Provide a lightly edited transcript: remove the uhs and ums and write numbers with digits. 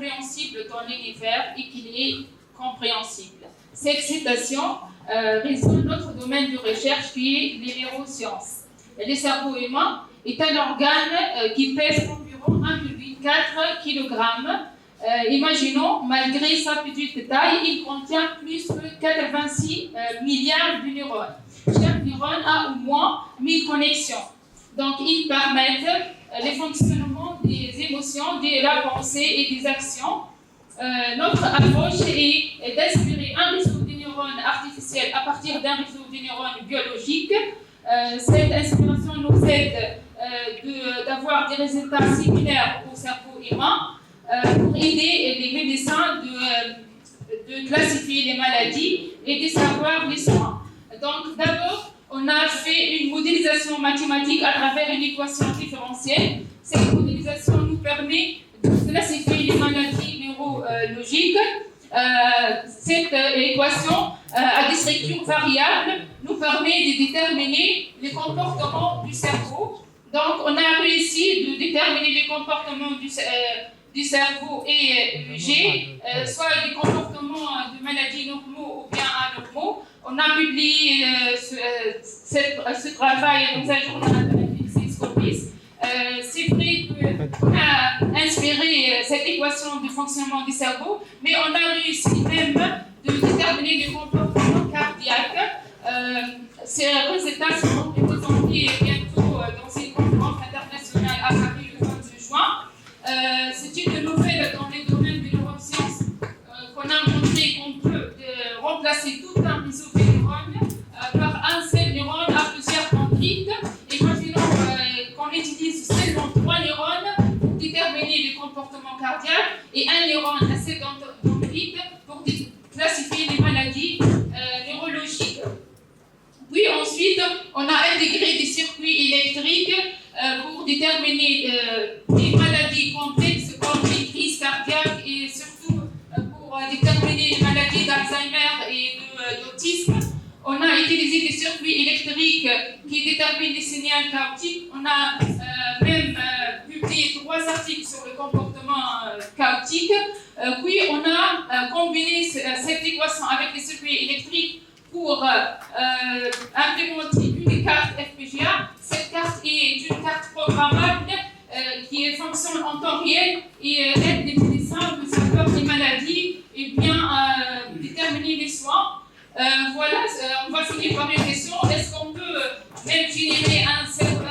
incompréhensible dans l'univers et qu'il est compréhensible. Cette citation résume notre domaine de recherche qui est les neurosciences. Le cerveau humain est un organe qui pèse environ 1,4 kg. Imaginons, malgré sa petite taille, il contient plus de 86 milliards de neurones. Chaque neurone a au moins 1000 connexions. Donc, ils permettent le fonctionnement des émotions, de la pensée et des actions. Notre approche est d'inspirer un réseau de neurones artificiels à partir d'un réseau de neurones biologiques. Cette inspiration nous aide d'avoir des résultats similaires au cerveau humain pour aider les médecins de classifier les maladies et de savoir les soins. Donc, d'abord, on a fait une modélisation mathématique à travers une équation différentielle. Cette modélisation nous permet de classifier les maladies neurologiques. Cette équation à des structures variables nous permet de déterminer les comportements du cerveau. Donc, on a réussi de déterminer les comportements du cerveau et EEG, soit des comportements de maladies normaux ou bien anormaux. On a publié ce travail dans un journal de Scopus. C'est vrai qu'on a inspiré cette équation de fonctionnement du cerveau, mais on a réussi même de déterminer les comportements cardiaques. Ces résultats seront présentés bientôt dans une conférence internationale à Paris le 22 juin. C'est une nouvelle dans les domaines des neurosciences qu'on a montré qu'on peut remplacer tout un réseau de neurones par un seul neurone à plusieurs dendrites. Imaginons qu'on utilise seulement 3 neurones pour déterminer les comportements cardiaques et un neurone à 7 dendrites pour classifier les maladies neurologiques. Puis ensuite, on a intégré des circuits électriques pour déterminer des maladies complexes comme les crises cardiaques et surtout pour déterminer les maladies d'Alzheimer et d'autisme. On a utilisé des circuits électriques qui déterminent les signaux chaotiques. On a même publié 3 articles sur le comportement chaotique. Puis on a combiné cette équation avec les circuits électriques pour implémenter une carte FPGA. Cette carte est une carte programmable qui fonctionne en temps réel et aide les médecins de savoir les maladies et bien déterminer les soins. Voilà, on va finir par une question. Est-ce qu'on peut même générer un cerveau